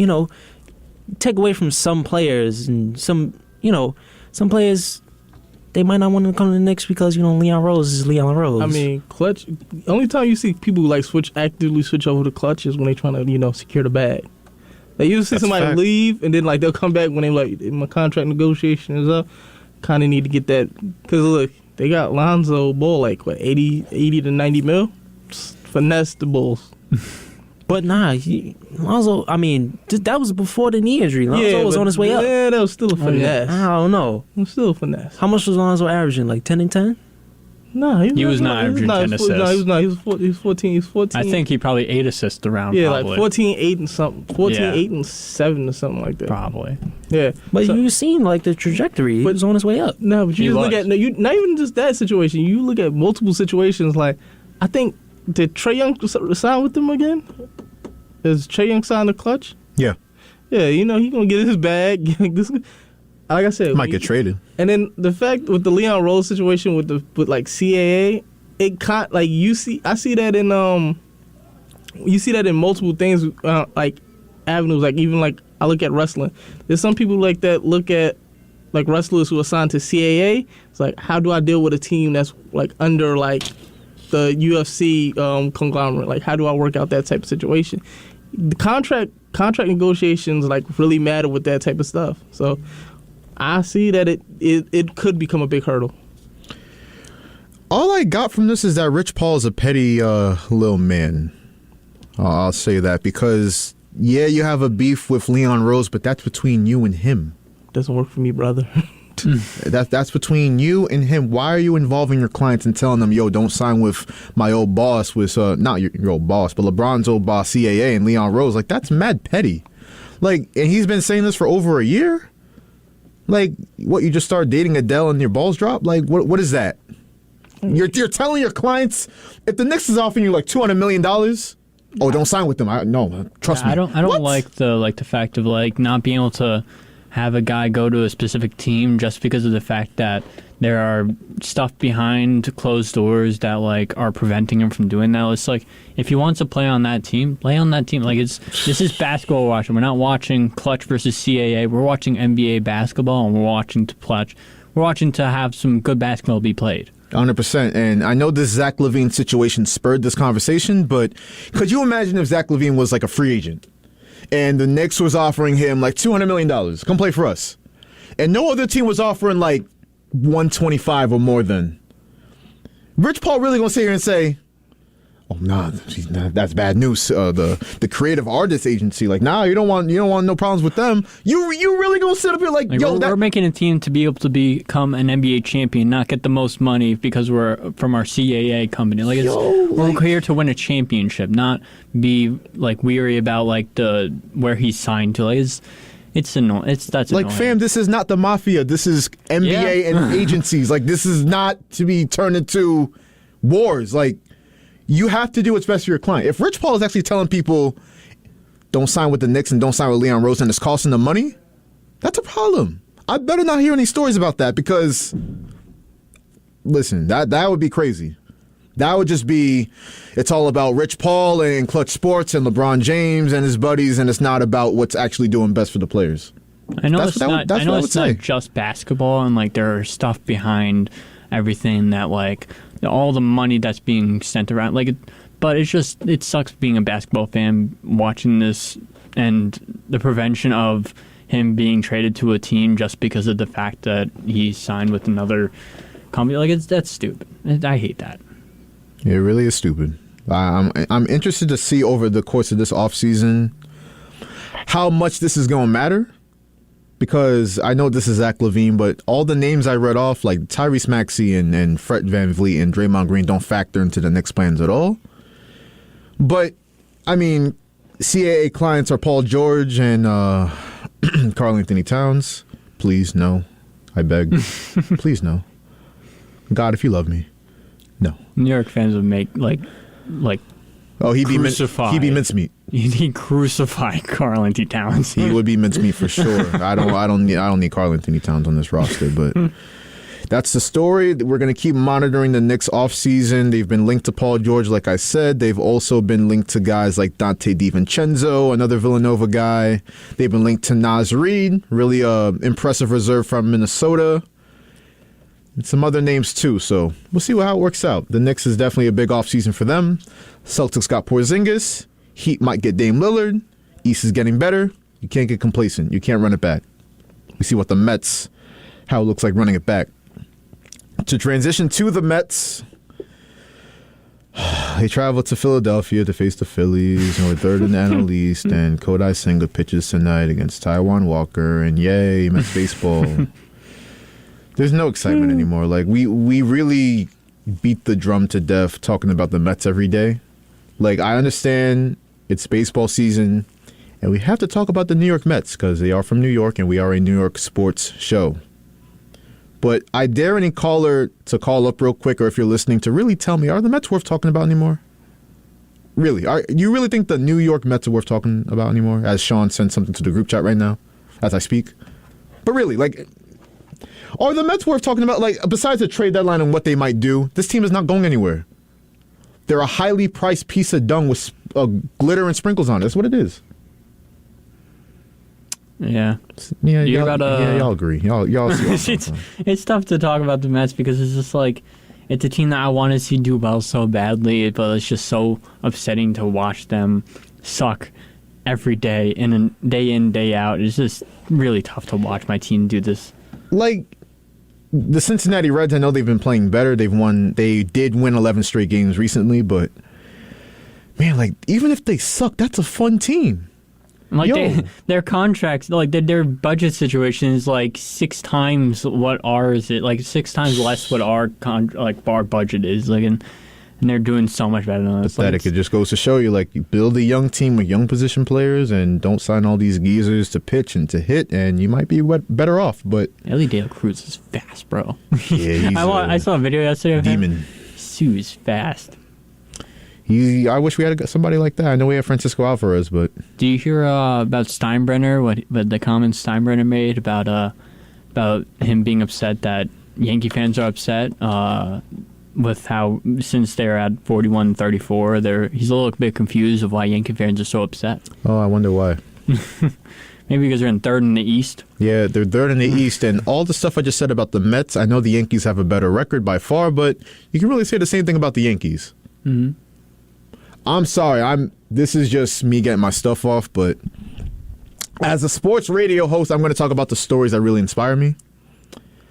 take away from some players and some players, they might not want to come to the Knicks because, Leon Rose is Leon Rose. I mean, Clutch, the only time you see people actively switch over to Clutch is when they trying to, secure the bag. You see somebody leave and then they'll come back when they my contract negotiation is up. kind of need to get that. Because, look, they got Lonzo Ball, like, what, 80 to 90 mil? Just finesse the Bulls. But nah, Lonzo, I mean, that was before the knee injury. Lonzo was on his way up. Yeah, that was still a finesse. I don't know. It was still a finesse. How much was Lonzo averaging? Like 10 and 10? No, he was not averaging 10 assists. No, he was 14. He was 14. I think he probably 8 assists around. Yeah, probably. like 14, 8 and something. 14, 8 and 7 or something like that. Probably. Yeah. But you seen like the trajectory. He was on his way up. No, but you just look at not even just that situation. You look at multiple situations. Like, I think, did Trae Young sign with them again? Is Trae Young signed the Clutch? Yeah. Yeah, you know, he going to get his bag. Like I said, might get traded. And then the fact with the Leon Rose situation with like CAA, I see that in multiple things, like avenues. Like even like I look at wrestling. There's some people like that look at like wrestlers who are signed to CAA. It's like, how do I deal with a team that's like under like the UFC conglomerate? Like, how do I work out that type of situation? The contract negotiations like really matter with that type of stuff. So I see that it could become a big hurdle. All I got from this is that Rich Paul is a petty little man. I'll say that because, yeah, you have a beef with Leon Rose, but that's between you and him. Doesn't work for me, brother. That's between you and him. Why are you involving your clients and telling them, yo, don't sign with my old boss, with not your old boss, but LeBron's old boss, CAA, and Leon Rose? Like, that's mad petty. Like, and he's been saying this for over a year? Like, what, you just start dating Adele and your balls drop? Like, what is that? You're telling your clients, if the Knicks is offering you like $200 million, oh, don't sign with them. No, trust me. I don't like the fact of like not being able to have a guy go to a specific team just because of the fact that there are stuff behind closed doors that like are preventing him from doing that. It's like, if he wants to play on that team, play on that team. Like, this is basketball we're watching. We're not watching Clutch versus CAA. We're watching NBA basketball, and we're watching to have some good basketball be played. 100%. And I know this Zach LaVine situation spurred this conversation, but could you imagine if Zach LaVine was like a free agent and the Knicks was offering him like $200 million, come play for us, and no other team was offering like 125 or more than? Rich Paul really gonna sit here and say, oh, nah, that's bad news. The creative artist agency, like, nah, you don't want no problems with them. You really gonna sit up here like yo, we're making a team to be able to become an NBA champion, not get the most money because we're from our CAA company. Like, we're here to win a championship, not be like weary about like where he's signed to. Like, it's annoying. That's like, annoying. fam, this is not the mafia. This is NBA and agencies. Like, this is not to be turned into wars. Like, you have to do what's best for your client. If Rich Paul is actually telling people, don't sign with the Knicks and don't sign with Leon Rose, and it's costing them money, that's a problem. I better not hear any stories about that because, listen, that would be crazy. That would just be, it's all about Rich Paul and Clutch Sports and LeBron James and his buddies, and it's not about what's actually doing best for the players. I know it's not just basketball, and like there are stuff behind everything that like all the money that's being sent around. Like, but it sucks being a basketball fan watching this and the prevention of him being traded to a team just because of the fact that he signed with another company. Like, that's stupid. I hate that. It really is stupid. I'm interested to see over the course of this offseason how much this is going to matter, because I know this is Zach LaVine, but all the names I read off, like Tyrese Maxey and Fred VanVleet and Draymond Green, don't factor into the Knicks' plans at all. But, I mean, CAA clients are Paul George and Karl Anthony Towns. Please, no. I beg. Please, no. God, if you love me. No. New York fans would make like he'd be mincemeat. He'd crucify Karl Anthony Towns. He would be mincemeat for sure. I don't need Karl Anthony Towns on this roster, but that's the story. We're going to keep monitoring the Knicks offseason. They've been linked to Paul George, like I said. They've also been linked to guys like Dante DiVincenzo, another Villanova guy. They've been linked to Naz Reid, really impressive reserve from Minnesota. And some other names too, so we'll see how it works out. The Knicks is definitely a big offseason for them. Celtics got Porzingis. Heat might get Dame Lillard. East is getting better. You can't get complacent. You can't run it back. We see what the Mets how it looks like running it back. To transition to the Mets, they travel to Philadelphia to face the Phillies, and we're third in the NL East, and Kodai Senga pitches tonight against Taijuan Walker, and yay, Mets baseball. There's no excitement anymore. Like, we really beat the drum to death talking about the Mets every day. Like, I understand it's baseball season, and we have to talk about the New York Mets because they are from New York, and we are a New York sports show. But I dare any caller to call up real quick, or if you're listening, to really tell me, are the Mets worth talking about anymore? Really? You really think the New York Mets are worth talking about anymore? As Sean sent something to the group chat right now, as I speak. But really, like, are the Mets worth talking about? Like, besides the trade deadline and what they might do, this team is not going anywhere. They're a highly priced piece of dung with glitter and sprinkles on it. That's what it is. Yeah. Yeah, y'all agree. Y'all see it's tough to talk about the Mets because it's just like, it's a team that I want to see do well so badly, but it's just so upsetting to watch them suck every day, and day in, day out. It's just really tough to watch my team do this. Like, the Cincinnati Reds, I know they've been playing better. They did win 11 straight games recently, but man, like, even if they suck, that's a fun team. Like, their contracts, like, their budget situation is like 6 times what ours is, like 6 times less what our budget is, like, and they're doing so much better than us. Pathetic. It just goes to show you, like, you build a young team with young position players and don't sign all these geezers to pitch and to hit, and you might be better off. But Ellie Dale Cruz is fast, bro. Yeah, I saw a video yesterday of demon. him. Sue's fast. I wish we had somebody like that. I know we have Francisco Alvarez, but do you hear about Steinbrenner? What the comments Steinbrenner made about him being upset that Yankee fans are upset with how, since they're at 41-34, he's a little bit confused of why Yankee fans are so upset. Oh, I wonder why. Maybe because they're in third in the East. Yeah, they're third in the East, and all the stuff I just said about the Mets, I know the Yankees have a better record by far, but you can really say the same thing about the Yankees. Mm-hmm. I'm sorry. This is just me getting my stuff off, but as a sports radio host, I'm going to talk about the stories that really inspire me.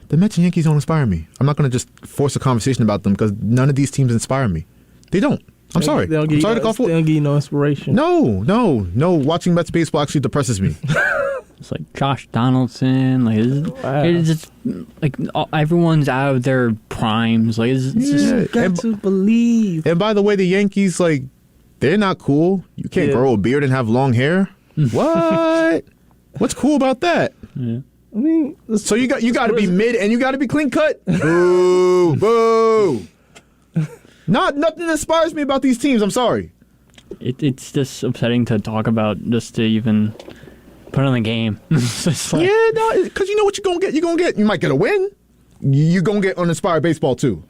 The Mets and Yankees don't inspire me. I'm not going to just force a conversation about them because none of these teams inspire me. They don't. I'm sorry. They don't give you no inspiration. No. Watching Mets baseball actually depresses me. It's like Josh Donaldson. Like, it's just like everyone's out of their primes. Like, it's just got to believe. And by the way, the Yankees, like, they're not cool. You can't grow a beard and have long hair. What? What's cool about that? Yeah. I mean, so you got to be mid and you got to be clean cut. Boo, boo. Nothing inspires me about these teams. I'm sorry. It's just upsetting to talk about, just to even put on the game. Because you know what you're gonna get. You might get a win. You're gonna get uninspired baseball too.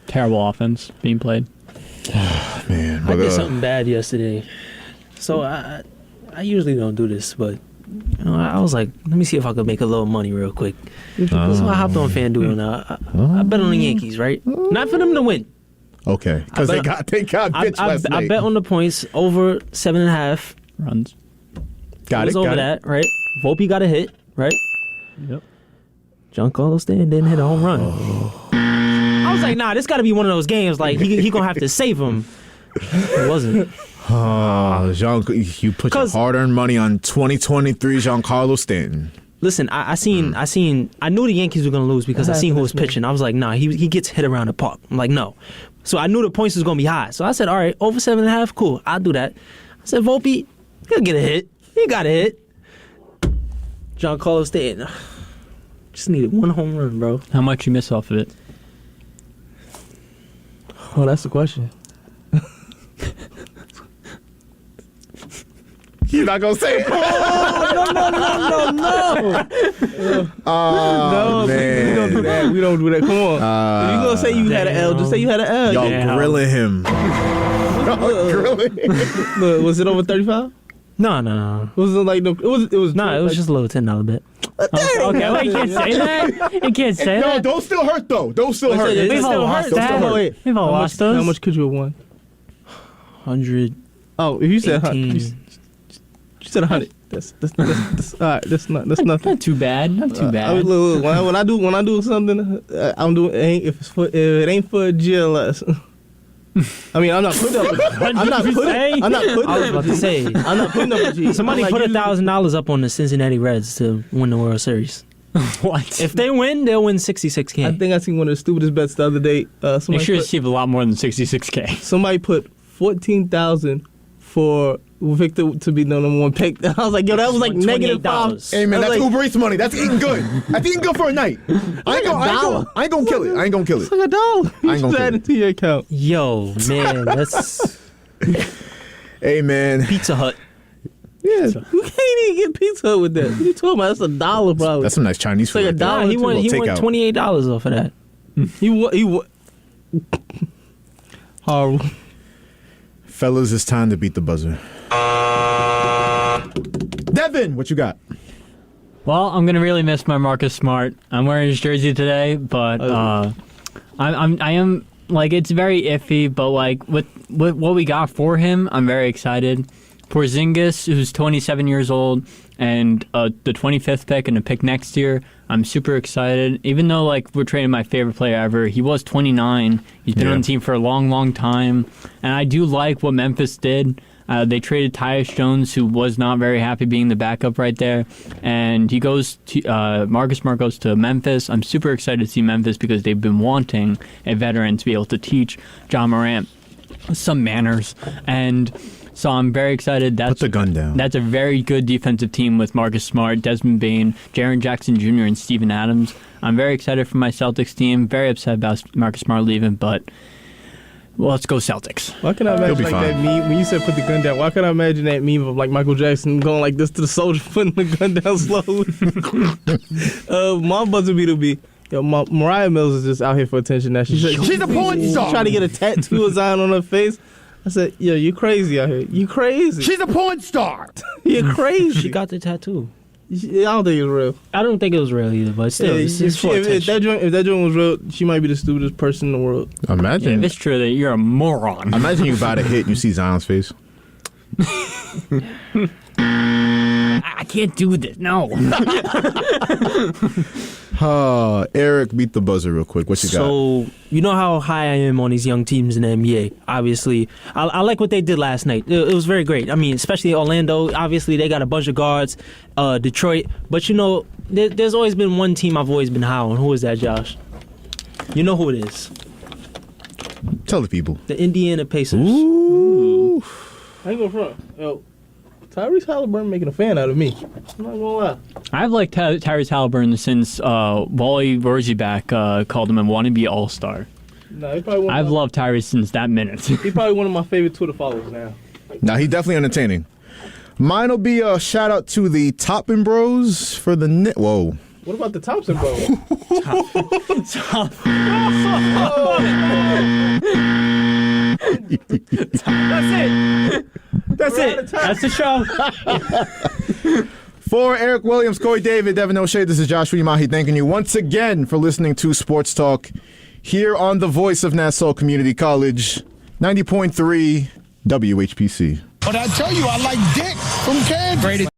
Terrible offense being played. Man, I did something bad yesterday. So I usually don't do this, but I was like, let me see if I could make a little money real quick. So I hopped on FanDuel now. I bet on the Yankees, right? Not for them to win. Okay, because they got bitch last night. I bet on the points over 7.5 runs. Got it. Over that, right? Volpe got a hit, right? Yep. Giancarlo Stanton didn't hit a home run. I was like, nah, this got to be one of those games. Like, he gonna have to save him. It wasn't. Jean, you put your hard-earned money on 2023 Giancarlo Stanton. Listen, I knew the Yankees were gonna lose because I seen who was pitching. I was like, nah, he gets hit around the park. I'm like, no. So I knew the points was gonna be high. So I said, all right, over 7.5, cool, I'll do that. I said, Volpe, he'll get a hit. He got a hit. Giancarlo Stanton just needed one home run, bro. How much you miss off of it? Oh, that's the question. You're not gonna say it. No. Oh, man. We don't do that. We don't do that. Come on. If you gonna say you had an L, just say you had an L. Y'all grilling him. Look, was it over 35? No. Was it like no? It was. Nah, it was just a little $10 bet. Okay, well, you can't say that. You can't say that. No, don't still hurt though. Don't still hurt. We've all lost that. We've all lost those. How much could you have won? 100. Oh, if you said 100. You said 100. That's all right. That's nothing. Not too bad. Not too bad. Look, when I do something, I'm doing. If it ain't for GLS. I mean, I'm not putting up. I'm not putting. I was about to say. I'm not putting up a G. Somebody Like, put $1,000 up on the Cincinnati Reds to win the World Series. What? If they win, they'll win $66K. I think I seen one of the stupidest bets the other day. They Somebody should put, receive a lot more than $66K. somebody put $14,000 for Victor to be the number one pick. I was like, yo, that was like negative $5. Hey man, I was that's like, Uber Eats money. That's eating good. That's eating good for a night. I ain't gonna kill it. I ain't gonna kill It's it. like $1. I ain't You gonna just kill add it. it to your account. Yo, man, that's Hey man, Pizza Hut. Yeah, you can't even get Pizza Hut with that. What you talking about? That's $1 probably. that's some nice Chinese It's food. like right there. $1. He won Takeout. $28 off of that. He horrible. Fellas, it's time to beat the buzzer. Devin, what you got? Well, I'm gonna really miss my Marcus Smart. I'm wearing his jersey today, but I am like, it's very iffy. But like with what we got for him, I'm very excited. Porzingis, who's 27 years old, and the 25th pick and a pick next year, I'm super excited. Even though like we're trading my favorite player ever, he was 29. He's been on the team for a long, long time, and I do like what Memphis did. They traded Tyus Jones, who was not very happy being the backup right there, and he goes to Marcus Smart goes to Memphis. I'm super excited to see Memphis because they've been wanting a veteran to be able to teach John Morant some manners, and so I'm very excited. Put the gun down. That's a very good defensive team with Marcus Smart, Desmond Bane, Jaren Jackson Jr., and Steven Adams. I'm very excited for my Celtics team. Very upset about Marcus Smart leaving, but well, let's go Celtics. Why can I He'll imagine be like fine. that meme when you said put the gun down? Why can I imagine that meme of like Michael Jackson going like this to the soldier, putting the gun down slowly? My buzzer beater be, yo, Mariah Mills is just out here for attention now. She's a porn star. Trying to get a tattoo of Zion on her face. I said, yo, you crazy out here. You crazy. She's a porn star. You're crazy. She got the tattoo. I don't think it's real. I don't think it was real either, but still, it's for If attention. that joint was real, she might be the stupidest person in the world. Yeah, Imagine. if it's true that you're a moron. Imagine you about to hit and you see Zion's face. I can't do this. No. Erik, beat the buzzer real quick. What you got? So, you know how high I am on these young teams in the NBA. Obviously, I like what they did last night. It was very great. I mean, especially Orlando. Obviously, they got a bunch of guards. Detroit. But, you know, there's always been one team I've always been high on. Who is that, Josh? You know who it is. Tell the people. The Indiana Pacers. Ooh. I ain't gonna front. Yo, Tyrese Halliburton making a fan out of me. I'm not gonna lie. I've liked Tyrese Halliburton since Wally Rosieback called him a wannabe all-star. Nah, he probably I've loved Tyrese since that minute. He probably one of my favorite Twitter followers now. Nah, he's definitely entertaining. Mine will be a shout out to the Toppin Bros for the Knicks. Whoa. What about the Thompson bro? That's it. That's the show. For Erik Williams, Kory David, Devin O'Shea, this is Josh Umahi thanking you once again for listening to Sports Talk here on the voice of Nassau Community College, 90.3 WHPC. But I tell you, I like Dick from Kansas.